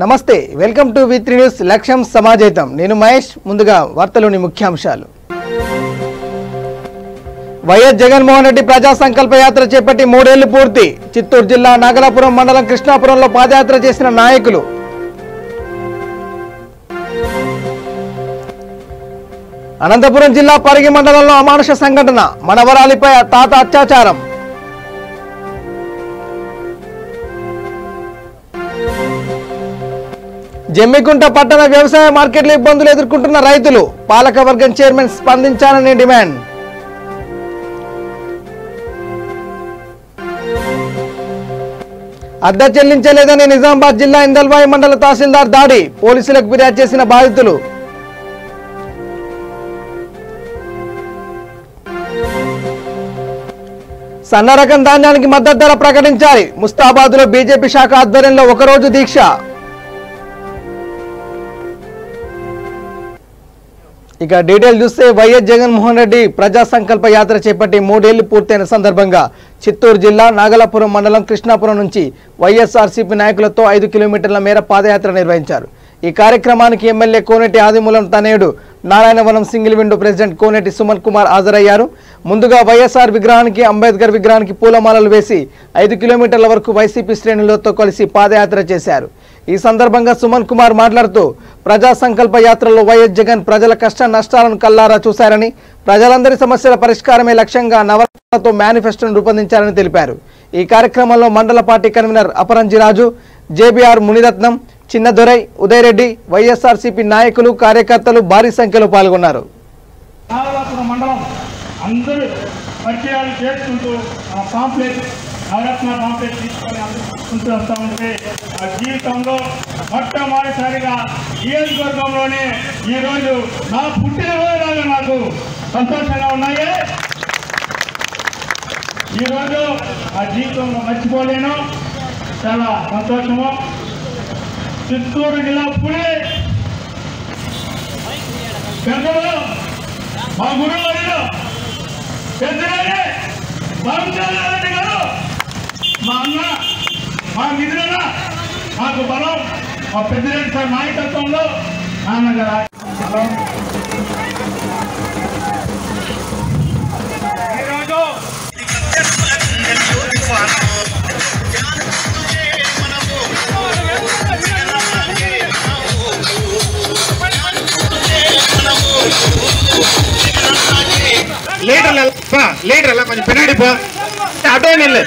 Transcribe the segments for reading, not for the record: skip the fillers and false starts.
నమస్తే welcome to వి3 news లక్ష్యం సమాజేతం నేను మహేష్ ముందుగా వార్తలోని ముఖ్యాంశాలు వైఎస్ జగన్మోహన్ రెడ్డి ప్రజా సంకల్ప యాత్ర చేపట్టి 3 ఏళ్లు పూర్తి చిత్తూరు జిల్లా నాగలాపురం మండలం కృష్ణాపురంలో పాదయాత్ర చేసిన నాయకులు అనంతపురం జిల్లా పరిగి మండలంలో అమానుష సంఘటన మనవరాలిపై తాత అత్యాచారం జమ్మికుంట పట్టణ వ్యవసాయ మార్కెట్లో ఇబ్బందులు ఎదుర్కొంటున్న రైతులు పాలకవర్గం చైర్మన్ స్పందించాలని డిమాండ్ అద్దె చెల్లించలేదని నిజామాబాద్ జిల్లా ఇందల్వాయి మండల తహసీల్దార్ దాడి పోలీసులకు ఫిర్యాదు చేసిన బాధితులు సన్న రకం ధాన్యానికి మద్దతు ధర ప్రకటించాలి ముస్తాబాద్లో బీజేపీ శాఖ ఆధ్వర్యంలో ఒకరోజు దీక్ష ఇక డీటెయిల్ చూస్తే వైఎస్ జగన్మోహన్ రెడ్డి ప్రజా సంకల్ప యాత్ర చేపట్టి 3 ఏళ్లు పూర్తయిన సందర్భంగా చిత్తూరు జిల్లా నాగలాపురం మండలం కృష్ణాపురం నుంచి వైఎస్ఆర్సీపీ నాయకులతో 5 కిలోమీటర్ల మేర పాదయాత్ర నిర్వహించారు. ఈ కార్యక్రమానికి ఎమ్మెల్యే కోనేటి ఆదిమూలం తనయుడు నారాయణవనం సింగిల్ విండో ప్రెసిడెంట్ కోనేటి సుమన్ కుమార్ హాజరయ్యారు. ముందుగా వైఎస్ఆర్ విగ్రహానికి అంబేద్కర్ విగ్రహానికి పూలమాలలు వేసి 5 కిలోమీటర్ల వరకు వైసీపీ శ్రేణులతో కలిసి పాదయాత్ర చేశారు. ఈ సందర్భంగా సుమన్ కుమార్ మాట్లాడుతూ ప్రజా సంకల్ప యాత్రలో వైఎస్ జగన్ ప్రజల కష్ట నష్టాలను కల్లారా చూశారని, ప్రజలందరి సమస్యల పరిష్కారమే లక్ష్యంగా నవరత్నాలతో మేనిఫెస్టోను రూపొందించారని తెలిపారు. ఈ కార్యక్రమంలో మండల party convener Aparanjiraju, J B R Muniratnam, Chinnadorai, Udayareddy, YSRCP నాయకులు కార్యకర్తలు భారీ సంఖ్యలో పాల్గొన్నారు. నవరత్న పాంప్లెట్ తీసుకొని అందుకుంటూ వస్తూ ఉంటే ఆ జీవితంలో మొట్టమొదటిసారిగా నియోజకవర్గంలోనే ఈరోజు నా పుట్టినరోజు నాకు సంతోషంగా ఉన్నాయి. ఈరోజు ఆ జీవితంలో మర్చిపోలేను, చాలా సంతోషము. చిత్తూరు జిల్లా పులి పెద్దలు మా గురువు పెద్దలే రామచంద్రారెడ్డి గారు, మా అన్న, మా మిత్రుల, మాకు బలం మా పెద్దిరెడ్డి సార్ నాయకత్వంలో నాన్నగారు ఈరోజు లీటర్ కొంచెం పిన్నాడి పో అటే నిల్లు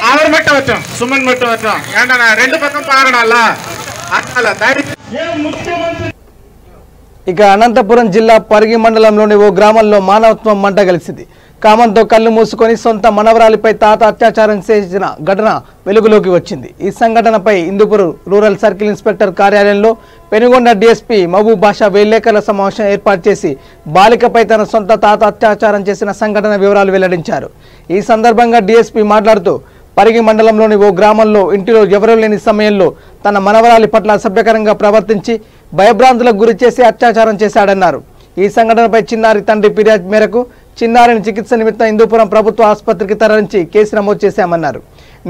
ఆవిడ మట్ట వచ్చాం సుమన్ మట్ట వచ్చాం ఏంటన్నా 2 పక్కన పారడాలా ముఖ్యమంత్రి. ఇక అనంతపురం జిల్లా పరిగి మండలంలోని ఓ గ్రామంలో మానవత్వం మంట కలిసింది. కామంతో కళ్ళు మూసుకొని సొంత మనవరాలిపై తాత అత్యాచారం చేసిన ఘటన వెలుగులోకి వచ్చింది. ఈ సంఘటనపై ఇందుపూర్ రూరల్ సర్కిల్ ఇన్స్పెక్టర్ కార్యాలయంలో పెనుగొండ డీఎస్పీ మహబూబ్ బాషా విలేకరుల సమావేశం ఏర్పాటు చేసి బాలికపై తన సొంత తాత అత్యాచారం చేసిన సంఘటన వివరాలు వెల్లడించారు. ఈ సందర్భంగా డీఎస్పీ మాట్లాడుతూ పరిగి మండలంలోని ఓ గ్రామంలో ఇంటిలో ఎవరూ లేని సమయంలో తన మనవరాలి పట్ల అసభ్యకరంగా ప్రవర్తించి భయభ్రాంతులకు గురి చేసి అత్యాచారం చేశాడన్నారు. ఈ సంఘటనపై చిన్నారి తండ్రి ఫిర్యాదు మేరకు చిన్నారిని చికిత్స నిమిత్తం హిందూపురం ప్రభుత్వ ఆసుపత్రికి తరలించి కేసు నమోదు చేశామన్నారు.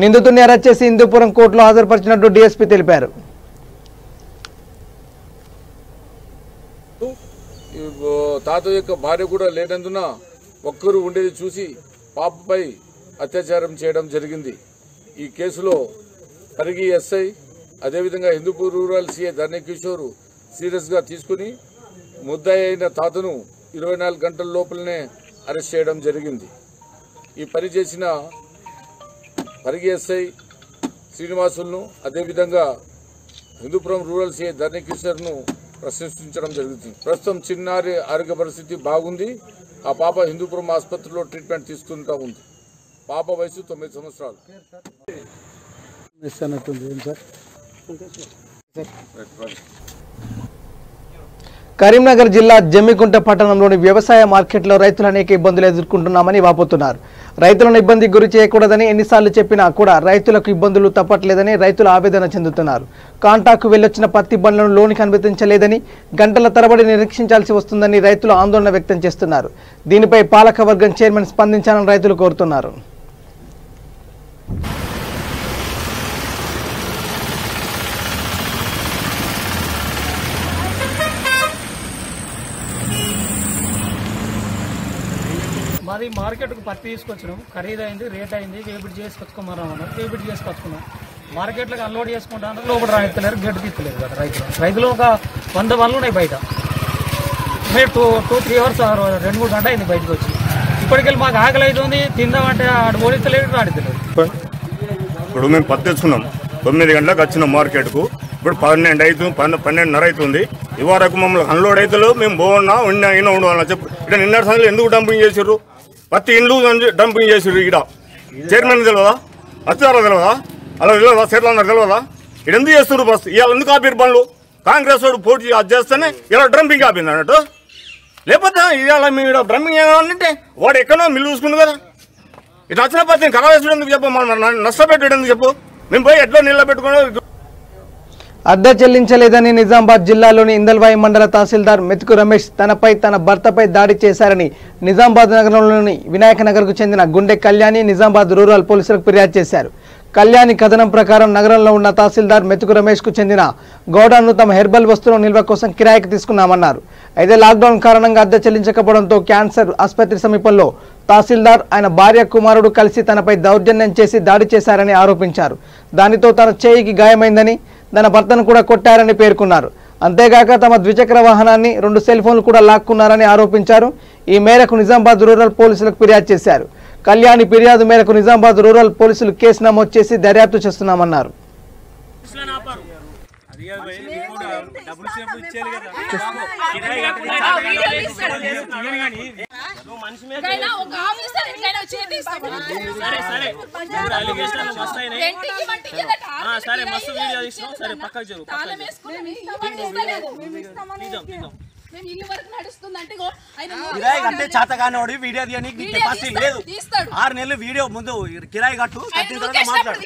నిందితుడిని అరెస్ట్ చేసి హిందూపురం కోర్టులో హాజరుపరిచినట్టు డీఎస్పీ తెలిపారు. తాత యొక్క భార్య కూడా లేనందున ఒక్కరు ఉండేది చూసి పాపపై అత్యాచారం చేయడం జరిగింది. ఈ కేసులో పరిగి ఎస్ఐ అదేవిధంగా హిందూపూర్ రూరల్ సిఐ ధర్ని కిషోర్ సీరియస్గా తీసుకుని ముద్దాయి అయిన తాతను 24 గంటల లోపలనే అరెస్ట్ చేయడం జరిగింది. ఈ పని చేసిన పరిగి ఎస్ఐ శ్రీనివాసులను అదేవిధంగా హిందూపురం రూరల్ సిఐ ధర్ని కిషోర్ను ప్రశంసించడం జరుగుతుంది. ప్రస్తుతం చిన్నారి ఆరోగ్య పరిస్థితి బాగుంది. ఆ పాప హిందూపురం ఆసుపత్రిలో ట్రీట్మెంట్ తీసుకుంటూ ఉంది. పాప వయసు 9 సంవత్సరాలు. కరీంనగర్ జిల్లా జమ్మికుంట పట్టణంలోని వ్యవసాయ మార్కెట్లో రైతులు అనేక ఇబ్బందులు ఎదుర్కొంటున్నామని వాపోతున్నారు. రైతులను ఇబ్బందికి గురి చేయకూడదని ఎన్నిసార్లు చెప్పినా కూడా రైతులకు ఇబ్బందులు తప్పట్లేదని రైతులు ఆవేదన చెందుతున్నారు. కాంటాకు వెళ్లొచ్చిన పత్తి బండ్లను లోనికి అనుమతించలేదని, గంటల తరబడి నిరీక్షించాల్సి వస్తుందని రైతులు ఆందోళన వ్యక్తం చేస్తున్నారు. దీనిపై పాలకవర్గం చైర్మన్ స్పందించాలని రైతులు కోరుతున్నారు. మాది మార్కెట్కు పత్తి తీసుకొచ్చినాం, ఖరీదైంది, రేట్ అయింది, వేపిడి చేసుకొచ్చుకోమన్నారు, వేపిడి చేసుకొచ్చుకున్నాం. మార్కెట్లోకి అన్లోడ్ చేసుకుంటాను, లోపల రాయితలేరు, గడ్డి తీస్తలేరు కదా రైతులు ఒక 100 బండ్లు ఉన్నాయి బయట. మేము 2-3 అవర్స్ 2-3 గంటలు అయింది బయటకు వచ్చి. ఇప్పటికెళ్ళి మాకు ఆకలి అవుతుంది, తిందామంటే ఆడు ఓడిస్తలేడు, రాడిస్తలేడు. ఇప్పుడు మేము పత్తి తెచ్చుకున్నాం, 9 గంటలకు వచ్చినాం మార్కెట్కు. ఇప్పుడు 12:30 అవుతుంది. ఇవరకు మమ్మల్ని అన్లోడ్ అవుతారు, మేము బాగున్నా అయినా ఉండవాలన్నా చెప్పు. ఇక్కడ నిన్న సంగతి ఎందుకు డంపింగ్ చేసారు? ప్రతి ఇండ్లు డంపింగ్ చేసారు. ఇక్కడ చైర్మన్ తెలియదా, అత్యారా తెలియదా, అలా తెలియదా, చైర్మన్ తెలియదా? ఇక్కడ ఎందుకు చేస్తారు? బస్ ఇవాళ ఎందుకు ఆపారు బండ్లు? కాంగ్రెస్ వాడు పోటీ అది చేస్తేనే ఇలా డంపింగ్ ఆపింది అన్నట్టు. లేకపోతే ఇవాళ మేము డంపింగ్ చేయాలంటే వాడు ఎక్కడో మిల్లు చూసుకుంది కదా. ఇట్లా వచ్చిన పత్తిని ఖరాబ్ వేసుడు ఎందుకు చెప్పు, మన నష్టపెట్టాడు ఎందుకు చెప్పు? మేము పోయి ఎట్లా నిలబెట్టుకున్నాం. అద్దె చెల్లించలేదని నిజామాబాద్ జిల్లాలోని ఇందల్వాయి మండల తహసీల్దార్ మెతుకు రమేష్ తనపై తన భర్తపై దాడి చేశారని నిజామాబాద్ నగరంలోని వినాయక నగర్కు చెందిన గుండె కళ్యాణి నిజామాబాద్ రూరల్ పోలీసులకు ఫిర్యాదు చేశారు. కళ్యాణి కథనం ప్రకారం నగరంలో ఉన్న తహసీల్దార్ మెతుకు రమేష్ కు చెందిన గోడౌన్ను తమ హెర్బల్ వస్తువుల నిల్వ కోసం కిరాయికి తీసుకున్నామన్నారు. అయితే లాక్డౌన్ కారణంగా అద్దె చెల్లించకపోవడంతో క్యాన్సర్ ఆసుపత్రి సమీపంలో తహసీల్దార్ ఆయన భార్య కుమారుడు కలిసి తనపై దౌర్జన్యం చేసి దాడి చేశారని ఆరోపించారు. దానితో తన చేయికి గాయమైందని, తన భర్తను కూడా కొట్టారని పేర్కొన్నారు. అంతేగాక తమ ద్విచక్ర వాహనాన్ని 2 సెల్ ఫోన్లు కూడా లాక్కున్నారని ఆరోపించారు. ఈ మేరకు నిజామాబాద్ రూరల్ పోలీసులకు ఫిర్యాదు చేశారు. కళ్యాణి ఫిర్యాదు మేరకు నిజామాబాద్ రూరల్ పోలీసులు కేసు నమోదు చేసి దర్యాప్తు చేస్తున్నామన్నారు. కిరాయి కట్టే చేతగానోడి వీడియో తీయడానికి కెపాసిటీ లేదు. 6 నెలలు వీడియో ముందు కిరాయి కట్టు మాట్లాడు.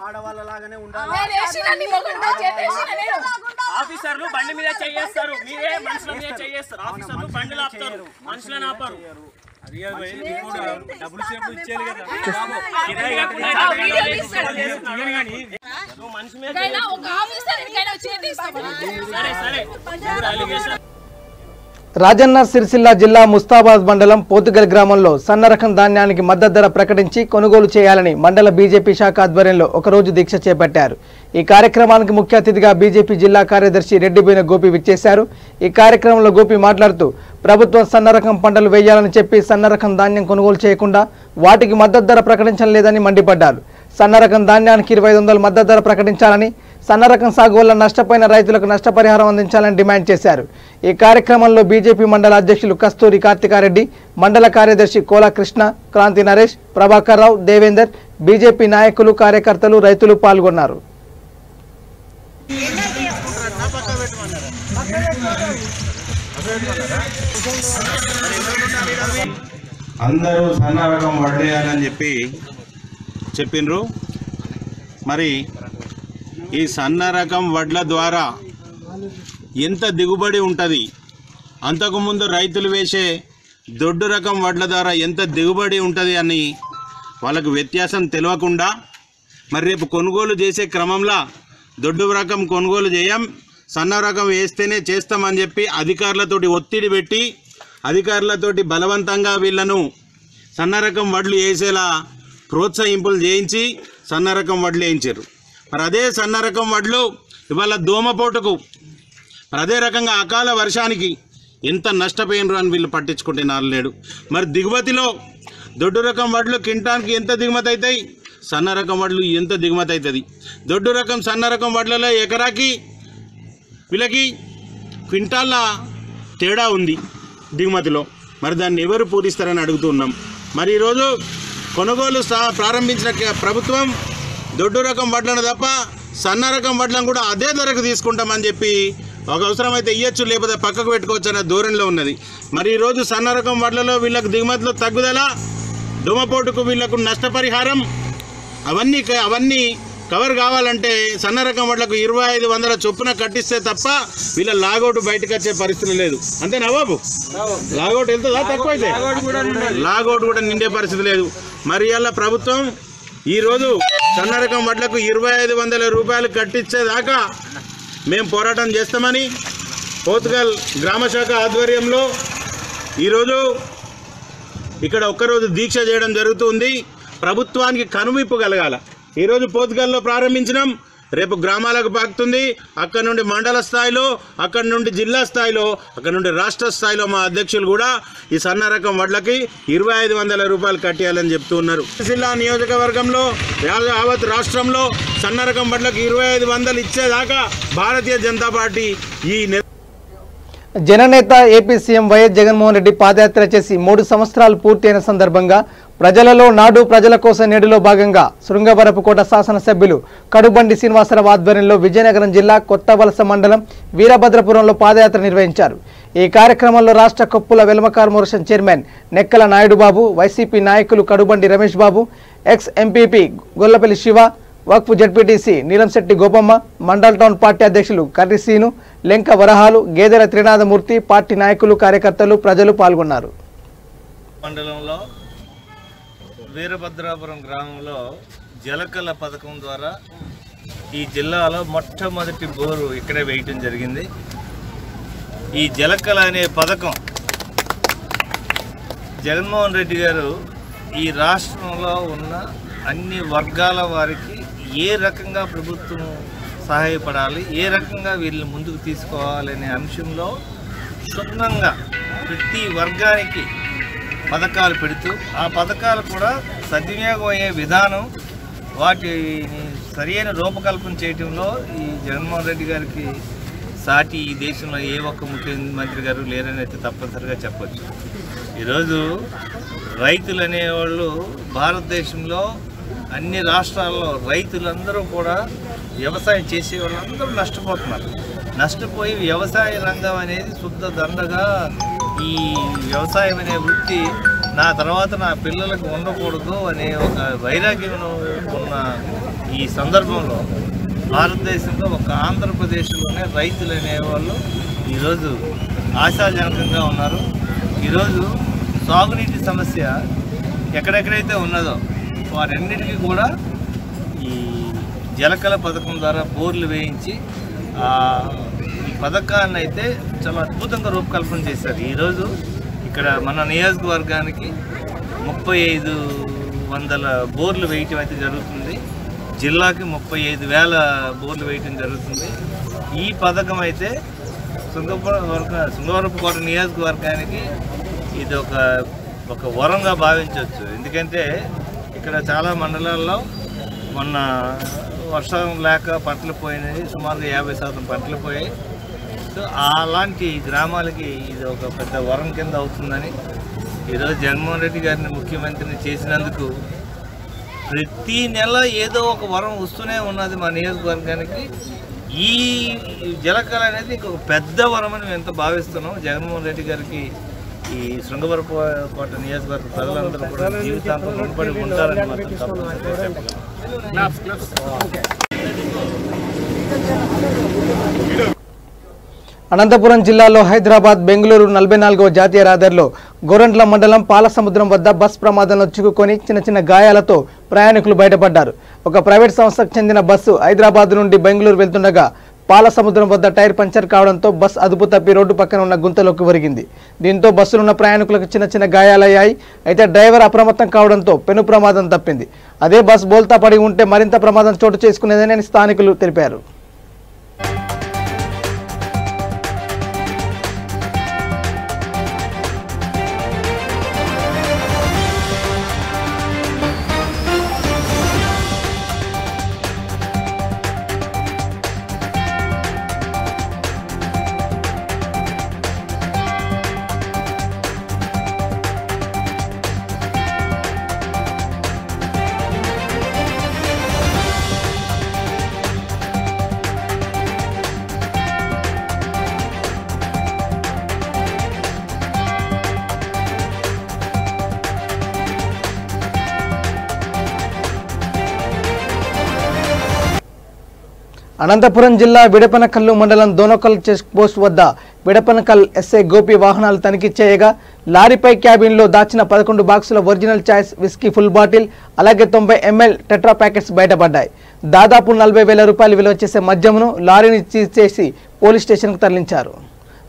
ఆడవాళ్ళలాగానే ఉండాలి. ఆఫీసర్లు బండి మీద చేస్తారు, మీరే మనుషుల మీద చేస్తారు. ఆఫీసర్లు బండి ఆపుతారు, మనుషులను ఆపరు. డబ్బులు సేపు ఇచ్చేయాలి కదా. రాజన్న సిరిసిల్ల జిల్లా ముస్తాబాద్ మండలం పోతుగల్ గ్రామంలో సన్న రకం ధాన్యానికి మద్దతు ధర ప్రకటించి కొనుగోలు చేయాలని మండల బీజేపీ శాఖ ఆధ్వర్యంలో ఒకరోజు దీక్ష చేపట్టారు. ఈ కార్యక్రమానికి ముఖ్య అతిథిగా బీజేపీ జిల్లా కార్యదర్శి రెడ్డిబోయిన గోపి విచ్చేశారు. ఈ కార్యక్రమంలో గోపి మాట్లాడుతూ ప్రభుత్వం సన్న రకం పంటలు వేయాలని చెప్పి సన్న రకం ధాన్యం కొనుగోలు చేయకుండా వాటికి మద్దతు ధర ప్రకటించడం లేదని మండిపడ్డారు. సన్న రకం ధాన్యానికి 2500 మద్దతు ధర ప్రకటించాలని, సన్న రకం సాగు వల్ల నష్టపోయిన రైతులకు నష్టపరిహారం అందించాలని డిమాండ్ చేశారు. ఈ కార్యక్రమంలో బీజేపీ మండల అధ్యక్షులు కస్తూరి కార్తికారెడ్డి, మండల కార్యదర్శి కోలా కృష్ణ, క్రాంతి నరేష్, ప్రభాకర్ రావు, దేవేందర్, బీజేపీ నాయకులు, కార్యకర్తలు, రైతులు పాల్గొన్నారు. అందరూ సన్న రకం వడ్లేయాలని చెప్పిండ్రు. మరి ఈ సన్న రకం వడ్ల ద్వారా ఎంత దిగుబడి ఉంటుంది, అంతకుముందు రైతులు వేసే దొడ్డు రకం వడ్ల ద్వారా ఎంత దిగుబడి ఉంటుంది అని వాళ్ళకు వ్యత్యాసం తెలియకుండా మరి రేపు కొనుగోలు చేసే క్రమంలో దొడ్డు రకం కొనుగోలు చేయం, సన్న రకం వేస్తేనే చేస్తామని చెప్పి అధికారులతోటి ఒత్తిడి పెట్టి అధికారులతోటి బలవంతంగా వీళ్ళను సన్న రకం వడ్లు వేసేలా ప్రోత్సహింపులు చేయించి సన్న రకం వడ్లు వేయించారు. మరి అదే సన్న రకం వడ్లు ఇవాళ దోమపోటుకు, అదే రకంగా అకాల వర్షానికి ఎంత నష్టపోయినరు అని వీళ్ళు పట్టించుకుంటే నాలుగు. మరి దిగుమతిలో దొడ్డు రకం వడ్లు కింటానికి ఎంత దిగుమతి అవుతాయి, సన్న రకం వడ్లు ఎంత దిగుమతి అవుతుంది. దొడ్డు రకం సన్న రకం వడ్లలో ఎకరాకి వీళ్ళకి క్వింటాళ్ళ తేడా ఉంది దిగుమతిలో. మరి దాన్ని ఎవరు పూరిస్తారని అడుగుతున్నాం. మరి ఈరోజు కొనుగోలు ప్రారంభించిన ప్రభుత్వం దొడ్డు రకం వడ్లను తప్ప సన్న రకం వడ్లను కూడా అదే ధరకు తీసుకుంటామని చెప్పి ఒక అవసరమైతే ఇయ్యొచ్చు, లేకపోతే పక్కకు పెట్టుకోవచ్చు అనే ధోరణిలో ఉన్నది. మరి ఈరోజు సన్న రకం వడ్లలో వీళ్ళకు దిగుమతిలో తగ్గుదల, దోమపోటుకు వీళ్లకు నష్టపరిహారం అవన్నీ కవర్ కావాలంటే సన్న రకం వడ్లకు 2500 చొప్పున కట్టిస్తే తప్ప వీళ్ళ లాగౌట్ బయటకు వచ్చే పరిస్థితి లేదు. అంతేనా బాబు? లాగౌట్ వెళ్తుందా? తక్కువ అయితే లాగౌట్ కూడా నిండే పరిస్థితి లేదు. మరి ఇలా ప్రభుత్వం ఈరోజు సన్న రకం వడ్లకు 2500 రూపాయలు కట్టించేదాకా మేము పోరాటం చేస్తామని పోతుగల్ గ్రామశాఖ ఆధ్వర్యంలో ఈరోజు ఇక్కడ ఒక్కరోజు దీక్ష చేయడం జరుగుతుంది. ప్రభుత్వానికి కనువిప్పు కలగాల. ఈరోజు పోతుగల్లో ప్రారంభించినాం, రేపు గ్రామాలకు పాకుతుంది, అక్కడ నుండి మండల స్థాయిలో, అక్కడ నుండి జిల్లా స్థాయిలో, అక్కడ నుండి రాష్ట్ర స్థాయిలో మా అధ్యక్షులు కూడా ఈ సన్న రకం వడ్లకి 2500 రూపాయలు కట్టేయాలని చెప్తూ ఉన్నారు. జిల్లా నియోజకవర్గంలో యావత్ రాష్ట్రంలో సన్న రకం వడ్లకు 2500 ఇచ్చేదాకా భారతీయ జనతా పార్టీ ఈ జననేత AP CM YS Jaganmohan Reddy పాదయాత్ర చేసి 3 సంవత్సరాలు పూర్తి అయిన సందర్భంగా ప్రజలలో నాడు ప్రజల కోసం నేడులో భాగంగా శృంగవరపుకోట శాసనసభ్యులు కడుబండి శ్రీనివాసరావు ఆధ్వర్యంలో విజయనగరం జిల్లా కొత్తవలస మండలం వీరభద్రపురంలో పాదయాత్ర నిర్వహించారు. ఈ కార్యక్రమంలో రాష్ట్ర Koppula Velama corporation chairman Nekkala Naidu Babu, YCP నాయకులు కడుబండి రమేష్ బాబు, ఎక్స్ ఎంపీపీ గొల్లపల్లి శివ, వక్ఫ్ జడ్పీటీసీ నీలంశెట్టి గోపమ్మ, మండల్ టౌన్ పార్టీ అధ్యక్షులు కర్రి సీను, లెంక వరహాలు, గేదెల త్రినాథమూర్తి, పార్టీ నాయకులు, కార్యకర్తలు, ప్రజలు పాల్గొన్నారు. మండలంలో వీరభద్రాపురం గ్రామంలో జలకళ పథకం ద్వారా ఈ జిల్లాలో మొట్టమొదటి బోరు ఇక్కడే వేయటం జరిగింది. ఈ జలకళ అనే పథకం జగన్మోహన్ రెడ్డి గారు ఈ రాష్ట్రంలో ఉన్న అన్ని వర్గాల వారికి ఏ రకంగా ప్రభుత్వం సహాయపడాలి, ఏ రకంగా వీళ్ళని ముందుకు తీసుకోవాలనే అంశంలో క్షుణ్ణంగా ప్రతి వర్గానికి పథకాలు పెడుతూ ఆ పథకాలు కూడా సద్వినియోగం అయ్యే విధానం, వాటిని సరైన రూపకల్పన చేయడంలో ఈ జగన్మోహన్ రెడ్డి గారికి సాటి ఈ దేశంలో ఏ ఒక్క ముఖ్యమంత్రి గారు లేరని అయితే తప్పనిసరిగా చెప్పచ్చు. ఈరోజు రైతులు అనేవాళ్ళు భారతదేశంలో అన్ని రాష్ట్రాల్లో రైతులందరూ కూడా వ్యవసాయం చేసే వాళ్ళందరూ నష్టపోతున్నారు. నష్టపోయి వ్యవసాయ రంగం అనేది శుద్ధ దండగా ఈ వ్యవసాయం అనే వృత్తి నా తర్వాత నా పిల్లలకు ఉండకూడదు అనే ఒక వైరాగ్యం ఉన్న ఈ సందర్భంలో భారతదేశంలో ఒక ఆంధ్రప్రదేశ్లోనే రైతులు అనేవాళ్ళు ఈరోజు ఆశాజనకంగా ఉన్నారు. ఈరోజు సాగునీటి సమస్య ఎక్కడెక్కడైతే ఉన్నదో వారన్నిటికీ కూడా ఈ జలకళ పథకం ద్వారా బోర్లు వేయించి ఈ పథకాన్ని అయితే చాలా అద్భుతంగా రూపకల్పన చేశారు. ఈరోజు ఇక్కడ మన నియోజకవర్గానికి 3500 బోర్లు వేయటం అయితే జరుగుతుంది. జిల్లాకి 35,000 బోర్లు వేయటం జరుగుతుంది. ఈ పథకం అయితే శృంగవరపుకోట నియోజకవర్గానికి ఇది ఒక వరంగా భావించవచ్చు. ఎందుకంటే ఇక్కడ చాలా మండలాల్లో మొన్న వర్షం లేక పంటలు పోయినాయి, సుమారుగా 50% పంటలు పోయాయి. సో అలాంటి గ్రామాలకి ఇది ఒక పెద్ద వరం కింద అవుతుందని ఈరోజు జగన్మోహన్ రెడ్డి గారిని ముఖ్యమంత్రిని చేసినందుకు ప్రతి నెల ఏదో ఒక వరం వస్తూనే ఉన్నది మా నియోజకవర్గానికి. ఈ జలకళ అనేది ఇంకొక పెద్ద వరం అని మేము ఎంత భావిస్తున్నాం. జగన్మోహన్ రెడ్డి గారికి ఈ శృంగవరపుకోట నియోజకవర్గ ప్రజలందరూ కూడా జీవితాంతం రుణపడి ఉంటారని మాత్రం అనంతపురం జిల్లాలో హైదరాబాద్ బెంగళూరు 44వ జాతీయ రహదారిలో గోరంట్ల మండలం పాలసముద్రం వద్ద బస్ ప్రమాదంలో చిక్కుకొని చిన్న గాయాలతో ప్రయాణికులు బయటపడ్డారు. ఒక ప్రైవేట్ సంస్థకు చెందిన బస్సు హైదరాబాద్ నుండి బెంగళూరు వెళ్తుండగా పాలసముద్రం వద్ద టైర్ పంచర్ కావడంతో బస్ అదుపు తప్పి రోడ్డు పక్కన ఉన్న గుంతలోకి ఒరిగింది. దీంతో బస్సులో ఉన్న ప్రయాణికులకు చిన్న గాయాలయ్యాయి. అయితే డ్రైవర్ అప్రమత్తం కావడంతో పెను ప్రమాదం తప్పింది. అదే బస్ బోల్తా పడి ఉంటే మరింత ప్రమాదం చోటు చేసుకునేదని స్థానికులు తెలిపారు. అనంతపురం జిల్లా విడపనకల్లు మండలం దోనకల్ చెక్ పోస్ట్ వద్ద విడపనకల్ ఎస్ఐ గోపి వాహనాలు తనిఖీ చేయగా లారీపై క్యాబిన్లో దాచిన 11 బాక్సుల original choice whisky full bottle అలాగే 90 ml టెట్రా ప్యాకెట్స్ బయటపడ్డాయి. దాదాపు 40,000 రూపాయలు విలువ చేసే మద్యమును లారీని సీజ్ చేసి పోలీస్ స్టేషన్కు తరలించారు.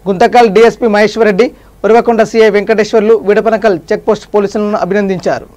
Guntakal DSP Maheshwar Reddy, Uravakonda CI Venkateswarlu Vidapanakal checkpost పోలీసులను అభినందించారు.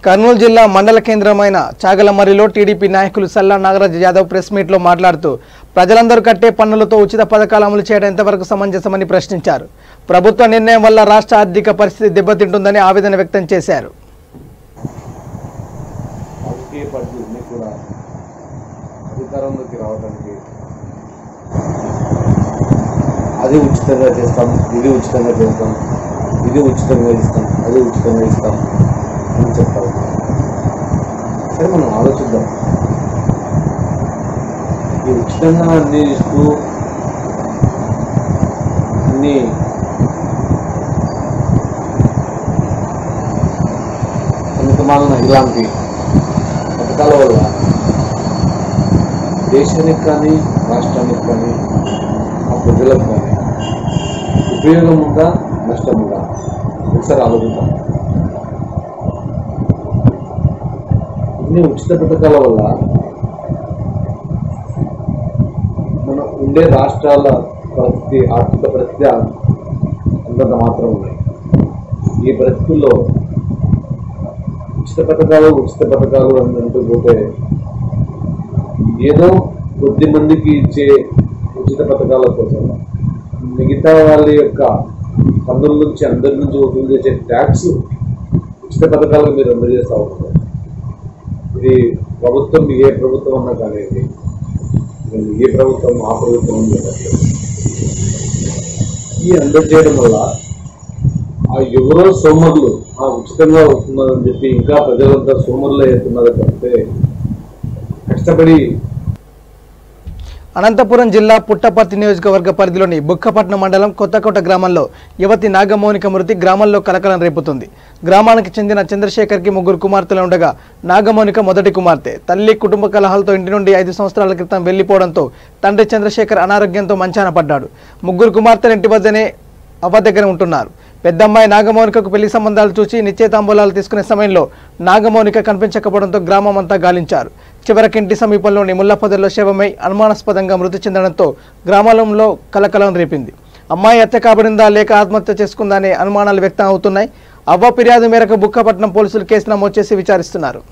కర్నూలు జిల్లా మండల కేంద్రమైన చాగలమర్రిలో టీడీపీ నాయకులు సల్లా నాగరాజ్ యాదవ్ ప్రెస్ మీట్లో మాట్లాడుతూ ప్రజలందరూ కట్టే పన్నులతో ఉచిత పథకాలు అమలు చేయడం ఎంతవరకు సమంజసమని ప్రశ్నించారు. ప్రభుత్వ నిర్ణయం వల్ల రాష్ట్ర ఆర్థిక పరిస్థితి దెబ్బతింటుందని ఆవేదన వ్యక్తం చేశారు. అది ఉచితంగా చేస్తాం, ఇది ఉచితంగా చేస్తాం, ఇది ఉచితంగా ఇస్తాం, అది ఉచితంగా ఇస్తాం అని చెప్తారు. సరే మనం ఆలోచిద్దాం. ఈ ఉచితంగా అన్ని ఇస్తూ అన్ని సమితమాలన ఇలాంటి పథకాల వల్ల దేశానికి కానీ రాష్ట్రానికి కానీ ఆ ప్రజలకు కానీ ఉపయోగం ఉందా నష్టం ఉందా ఒకసారి ఆలోచిద్దాం. ఇన్ని ఉచిత పథకాల వల్ల మనం ఉండే రాష్ట్రాల పరిస్థితి, ఆర్థిక పరిస్థితి అంతంత మాత్రం ఉన్నాయి. ఈ పరిస్థితుల్లో ఉచిత పథకాలు అని అంటూ పోతే ఏదో కొద్ది మందికి ఇచ్చే ఉచిత పథకాల కోసం మిగతా వాళ్ళ యొక్క పన్నుల నుంచి అందరి నుంచి వసూలు చేసే ట్యాక్స్ ఉచిత పథకాలకు మీరు అందజేస్తూ ఉంటారు. ఇది ప్రభుత్వం ఏ ప్రభుత్వం అన్నా కానీ ఏ ప్రభుత్వం ఆ ప్రభుత్వం ఈ అందజేయడం వల్ల ఆ ఎవరో సోమరులు ఉచితంగా వస్తున్నారని చెప్పి ఇంకా ప్రజలంతా సోమరులు అవుతున్నారు అంటే కష్టపడి. అనంతపురం జిల్లా పుట్టపర్తి నియోజకవర్గ పరిధిలోని బుక్కపట్నం మండలం కొత్తకోట గ్రామంలో యువతి నాగమౌనిక మృతి గ్రామంలో కలకలం రేపుతుంది. గ్రామానికి చెందిన చంద్రశేఖర్కి 3 కుమార్తెలు ఉండగా నాగమౌనిక మొదటి కుమార్తె. తల్లి కుటుంబ కలహాలతో ఇంటి నుండి 5 సంవత్సరాల క్రితం వెళ్లిపోవడంతో తండ్రి చంద్రశేఖర్ అనారోగ్యంతో మంచాన పడ్డాడు. 3 కుమార్తెలు ఇంటి వద్దనే అవ్వ దగ్గర ఉంటున్నారు. పెద్దమ్మాయి నాగమౌనికకు పెళ్లి సంబంధాలు చూసి నిశ్చయితాంబూలాలు తీసుకునే సమయంలో నాగమౌనిక కనిపించకపోవడంతో గ్రామం అంతా గాలించారు. చివరికి ఇంటి సమీపంలోని ముల్లపొదల్లో శవమై అనుమానాస్పదంగా మృతి చెందడంతో గ్రామంలో కలకలం రేపింది. అమ్మాయి హత్య కాబడిందా లేక ఆత్మహత్య చేసుకుందా అనే అనుమానాలు వ్యక్తం అవుతున్నాయి. అవ్వ ఫిర్యాదు మేరకు బుక్కపట్నం పోలీసులు కేసు నమోదు చేసి విచారిస్తున్నారు.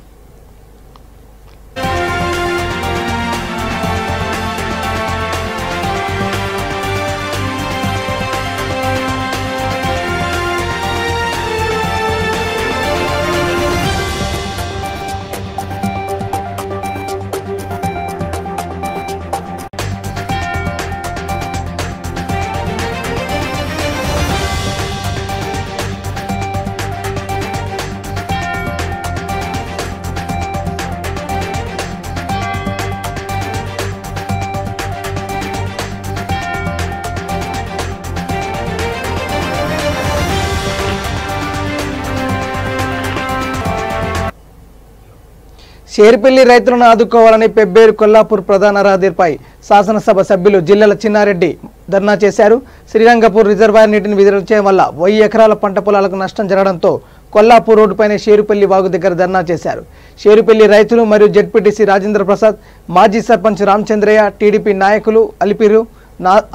షేర్పల్లి రైతులను ఆదుకోవాలని పెబ్బేరు కొల్లాపూర్ ప్రధాన రహదారిపై శాసనసభ సభ్యులు జిల్లల చిన్నారెడ్డి ధర్నా చేశారు. శ్రీరంగపూర్ రిజర్వాయర్ నీటిని విడుదల చేయడం వల్ల 1000 ఎకరాల పంట పొలాలకు నష్టం జరగడంతో కొల్లాపూర్ రోడ్డుపైనే షేరుపల్లి వాగు దగ్గర ధర్నా చేశారు. షేరుపల్లి రైతులు మరియు జెడ్పీటీసీ రాజేంద్ర ప్రసాద్, మాజీ సర్పంచ్ రామచంద్రయ్య, టీడీపీ నాయకులు అలిపిరు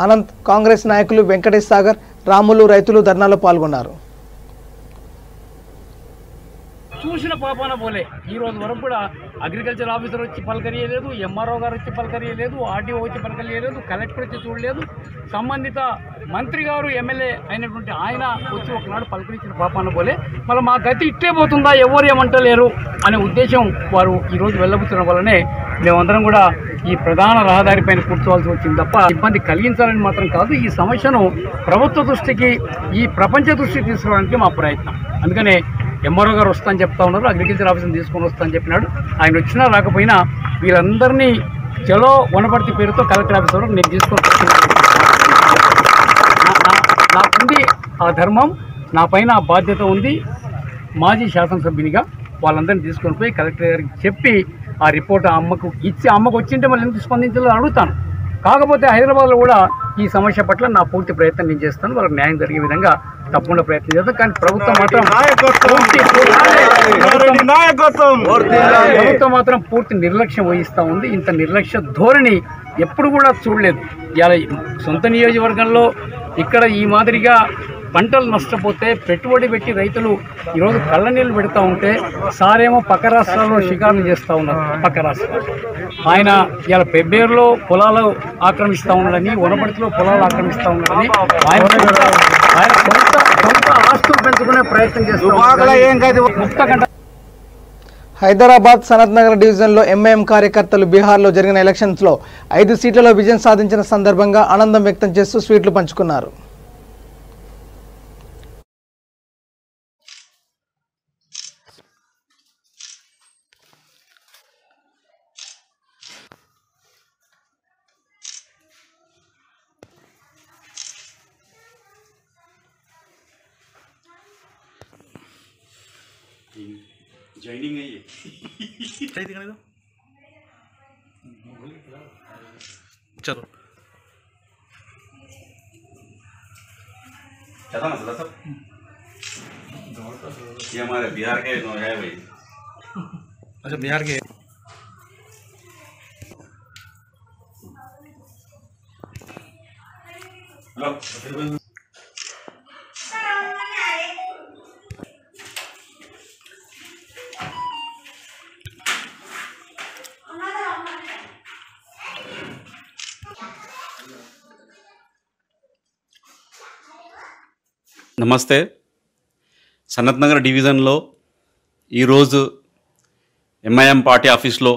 అనంత్, కాంగ్రెస్ నాయకులు వెంకటేష్ సాగర్, రాములు రైతులు ధర్నాలో పాల్గొన్నారు. చూసిన పాపాన పోలే ఈ రోజు వరకు కూడా అగ్రికల్చర్ ఆఫీసర్ వచ్చి పలకరియలేదు, ఎంఆర్ఓ గారు వచ్చి పలకరియలేదు, ఆర్డీఓ వచ్చి పలకరియలేదు, కలెక్టర్ వచ్చి చూడలేదు, సంబంధిత మంత్రి గారు ఎమ్మెల్యే అయినటువంటి ఆయన వచ్చి ఒకనాడు పలకరించిన పాపాన పోలే. మళ్ళీ మా గతి ఇట్టే పోతుందా, ఎవరు ఏమంటలేరు అనే ఉద్దేశం వారు ఈరోజు వెళ్ళబుచ్చడం వల్లనే మేమందరం కూడా ఈ ప్రధాన రహదారి పైన కూర్చోవాల్సి వచ్చింది తప్ప ఇబ్బంది కలిగించాలని మాత్రం కాదు. ఈ సమస్యను ప్రభుత్వ దృష్టికి, ఈ ప్రపంచ దృష్టికి తీసుకురావడానికి మా ప్రయత్నం. అందుకనే ఎంఆర్ఓ గారు వస్తానని చెప్తా ఉన్నారు, అగ్రికల్చర్ ఆఫీస్ని తీసుకొని వస్తానని చెప్పినాడు. ఆయన వచ్చినా రాకపోయినా వీళ్ళందరినీ చలో వనపర్తి పేరుతో కలెక్టర్ ఆఫీస్ వరకు నేను తీసుకొని నాకుంది ఆ ధర్మం, నా పైన ఆ బాధ్యత ఉంది. మాజీ శాసనసభ్యునిగా వాళ్ళందరినీ తీసుకొని పోయి కలెక్టర్ గారికి చెప్పి ఆ రిపోర్ట్ ఆ అమ్మకు ఇచ్చి, అమ్మకు వచ్చింటే మళ్ళీ ఎందుకు స్పందించాలో అడుగుతాను. కాకపోతే హైదరాబాద్లో కూడా ఈ సమస్య పట్ల నా పూర్తి ప్రయత్నం నేను చేస్తాను. వాళ్ళకి న్యాయం జరిగే విధంగా తప్పకుండా ప్రయత్నం చేస్తాం. కానీ ప్రభుత్వం మాత్రం పూర్తి నిర్లక్ష్యం వహిస్తూ ఉంది. ఇంత నిర్లక్ష్య ధోరణి ఎప్పుడు కూడా చూడలేదు. ఇలా సొంత నియోజకవర్గంలో ఇక్కడ ఈ మాదిరిగా పంటలు నష్టపోతే పెట్టుబడి పెట్టి రైతులు ఈరోజు కళ్ళ నీళ్ళు పెడతా ఉంటే సారేమో పక్క రాష్ట్రాల్లో షికారులు చేస్తూ ఉన్నారు. పక్క రాష్ట్రాలు ఆయన ఇలా పెబ్బేరులో పొలాలు ఆక్రమిస్తూ ఉన్నాడని, వనపర్తిలో పొలాలు ఆక్రమిస్తూ ఉన్నాడని ఆయన సొంత ఆస్తులు పెంచుకునే ప్రయత్నం చేస్తున్నారు. హైదరాబాద్ సనత్ నగర్ డివిజన్లో ఎంఐఎం కార్యకర్తలు బీహార్లో జరిగిన ఎలక్షన్స్లో 5 సీట్లలో విజయం సాధించిన సందర్భంగా ఆనందం వ్యక్తం చేస్తూ స్వీట్లు పంచుకున్నారు. ज्वाइनिंग है ये सही दिखाने दो चलो चला मसला सब ये हमारे बिहार के है भाई। अच्छा बिहार के लो నమస్తే. సనత్ నగర్ డివిజన్లో ఈరోజు ఎంఐఎం పార్టీ ఆఫీస్లో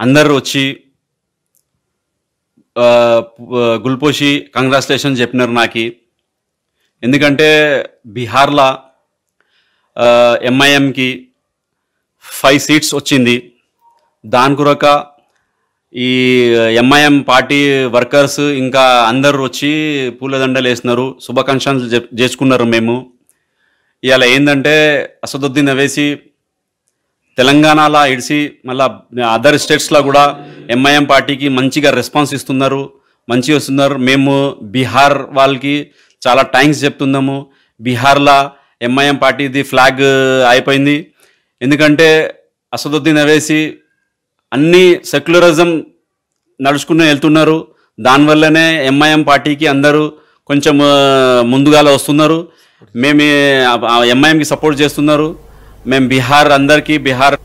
అందరు వచ్చి గుల్పోషి కంగ్రాచులేషన్ చెప్పినారు నాకు. ఎందుకంటే బీహార్లో ఎంఐఎంకి 5 సీట్స్ వచ్చింది. దాని కొరక ఈ ఎంఐఎం పార్టీ వర్కర్స్ ఇంకా అందరూ వచ్చి పూలదండలు వేసినారు, శుభాకాంక్షలు చేసుకున్నారు. మేము ఇవాళ ఏంటంటే అసదుద్దీన్ అవేసి తెలంగాణలో ఇడిసి మళ్ళీ అదర్ స్టేట్స్లో కూడా ఎంఐఎం పార్టీకి మంచిగా రెస్పాన్స్ ఇస్తున్నారు, మంచిగా వస్తున్నారు. మేము బీహార్ వాళ్ళకి చాలా థ్యాంక్స్ చెప్తున్నాము. బీహార్లో ఎంఐఎం పార్టీది ఫ్లాగ్ అయిపోయింది. ఎందుకంటే అసదుద్దీన్ అవేసి అన్ని సెక్యులరిజం నడుచుకుని వెళ్తున్నారు. దానివల్లనే ఎంఐఎం పార్టీకి అందరూ కొంచెం ముందుగా వస్తున్నారు. మేము ఎంఐఎంకి సపోర్ట్ చేస్తున్నారు. మేము బీహార్ అందరికీ బీహార్.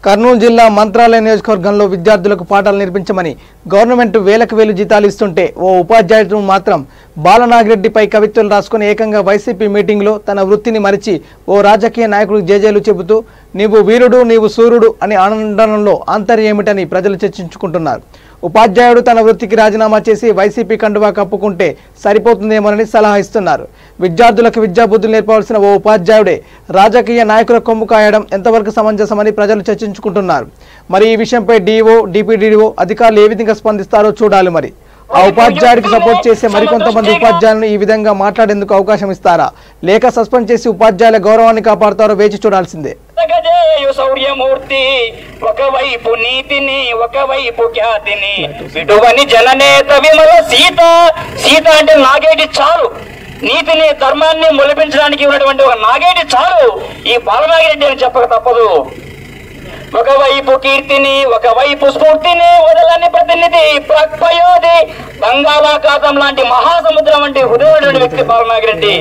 కర్నూలు జిల్లా మంత్రాలయ నియోజకవర్గంలో విద్యార్థులకు పాఠాలు నేర్పించమని గవర్నమెంట్ వేలకు వేలు జీతాలు ఇస్తుంటే ఓ ఉపాధ్యాయుడు మాత్రం బాలనాగిరెడ్డిపై కవిత్వాలు రాసుకుని ఏకంగా వైసీపీ మీటింగ్లో తన వృత్తిని మరిచి ఓ రాజకీయ నాయకుడికి జేజేలు చెబుతూ నీవు వీరుడు నీవు సూర్యుడు అని ఆనందంలో ఆంతర్యం ఏమిటని ప్రజలు చర్చించుకుంటున్నారు. ఉపాధ్యాయుడు తన వృత్తికి రాజీనామా చేసి వైసీపీ కండువా కప్పుకుంటే సరిపోతుందేమోనని సలహా ఇస్తున్నారు. విద్యార్థులకు విద్యాబుద్ధులు నేర్పవలసిన ఓ ఉపాధ్యాయుడే రాజకీయ నాయకుల కొమ్ము కాయడం ఎంతవరకు సమంజసమని ప్రజలు చర్చించుకుంటున్నారు. మరి ఈ విషయంపై డీఓ డిపిడిఓ అధికారులు ఏ విధంగా స్పందిస్తారో చూడాలి. మరి ఆ ఉపాధ్యాయుడికి సపోర్ట్ చేసే మరికొంతమంది ఉపాధ్యాయులను ఈ విధంగా మాట్లాడేందుకు అవకాశం ఇస్తారా, లేక సస్పెండ్ చేసి ఉపాధ్యాయుల గౌరవాన్ని కాపాడుతారో వేచి చూడాల్సిందే. సౌర్యమూర్తి ఒకవైపు నీతిని ఒకవైపు ఖ్యాతిని విడువని జననేత విమల సీత. సీత అంటే నాగేటి చాలు, నీతిని ధర్మాన్ని మొలిపించడానికి ఉన్నటువంటి ఒక నాగేటి చాలు ఈ బాలనాగిరెడ్డి అని చెప్పక తప్పదు. ఒకవైపు కీర్తిని ఒకవైపు స్ఫూర్తిని వదలని ప్రతినిధి ప్రక్పయోధి బంగాళాఖాతం లాంటి మహాసముద్రం వంటి హృదయుడు వ్యక్తి బాలనాగిరెడ్డి.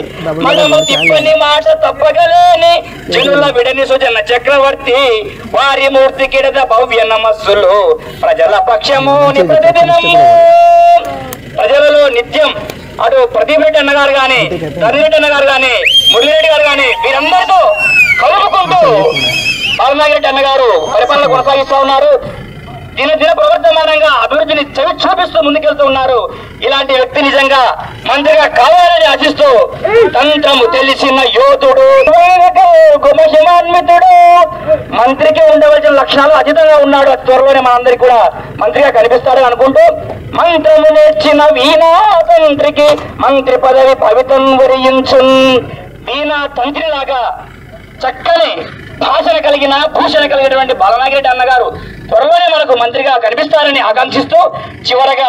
మనము తిప్పని మాట తప్పగలేని జనుల విడని సుజన చక్రవర్తి వారి మూర్తి కిడద భవ్య నమస్సులు ప్రజల పక్షము ప్రతిదినము. ప్రజలలో నిత్యం అటు ప్రదీప్ రెడ్డి అన్న గారు కానీ, ధర్రెడ్డి అన్న గారు కానీ, మురళిరెడ్డి గారు కానీ వీరందరితో కలుపుకుంటూ బాలనాగిరెడ్డి అన్నగారు పరిపాలన కొనసాగిస్తూ ఉన్నారు. దినదిన ప్రవర్తమానంగా అభివృద్ధిని చవి చూపిస్తూ ముందుకెళ్తూ ఉన్నారు. ఇలాంటి వ్యక్తి నిజంగా మంత్రిగా కావాలని ఆశిస్తూ తంత్రము తెలిసిన యోధుడు గుమహిమాన్వితుడు మంత్రికి ఉండవలసిన లక్షణాలు అతీతంగా ఉన్నాడు. త్వరలోనే మనందరికీ కూడా మంత్రిగా కనిపిస్తాడని అనుకుంటూ మంత్రము నేర్చిన వీణా తంత్రికి మంత్రి పదవి భవితం వరించు. వీణా తంత్రిలాగా చక్కని భాషణ కలిగిన భూషణ కలిగినటువంటి బాలనాగిరెడ్డి అన్నగారు త్వరలోనే మనకు మంత్రిగా కనిపిస్తారని ఆకాంక్షిస్తూ చివరగా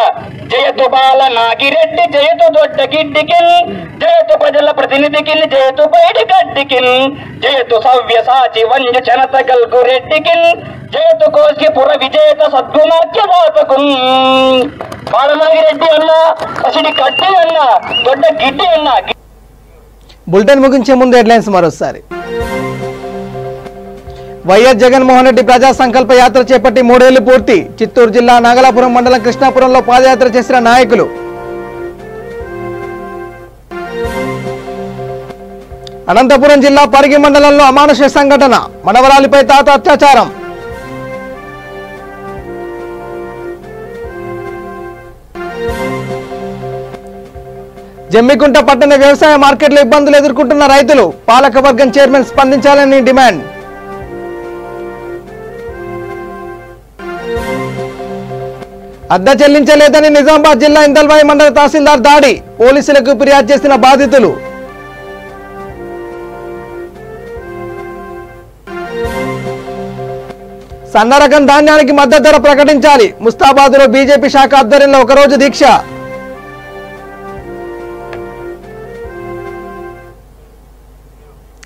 జయతు బాల నాగిరెడ్డి జయతు దొడ్డ గిడ్డికిన్ జయతు ప్రజల ప్రతినిధికిన్ జయతు బయటి గడ్డికిన్ జయతు సవ్య సాచి వంజ చనత గల్గు రెడ్డికిన్ జయతు కోసి పుర విజేత సద్గుణాఖ్యదాతకున్. బాలనాగిరెడ్డి అన్న కసిడి కడ్డి అన్న దొడ్డ గిడ్డి అన్న. బులెటిన్ ముగించే ముందు హెడ్లైన్స్ మరోసారి. వైఎస్ జగన్మోహన్ రెడ్డి ప్రజా సంకల్ప యాత్ర చేపట్టి 3 ఏళ్లు పూర్తి. చిత్తూరు జిల్లా నాగలాపురం మండలం కృష్ణాపురంలో పాదయాత్ర చేసిన నాయకులు. అనంతపురం జిల్లా పరిగి మండలంలో అమానుష సంఘటన, మనవరాలిపై తాత అత్యాచారం. జమ్మికుంట పట్టణ వ్యవసాయ మార్కెట్లో ఇబ్బందులు ఎదుర్కొంటున్న రైతులు, పాలకవర్గం చైర్మన్ స్పందించాలని డిమాండ్. అద్దె చెల్లించలేదని నిజామాబాద్ జిల్లా ఇందల్వాయి మండల తహసీల్దార్ దాడి, పోలీసులకు ఫిర్యాదు చేసిన బాధితులు. సన్న రకం ధాన్యానికి మద్దతు ధర ప్రకటించాలి, ముస్తాబాద్లో బీజేపీ శాఖ ఆధ్వర్యంలో ఒకరోజు దీక్ష.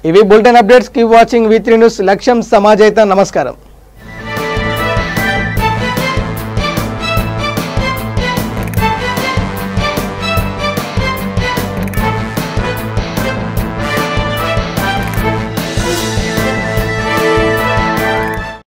ఇవి bulletin updates. Keep watching V3 news. లక్ష్యం సమాజైతం. నమస్కారం.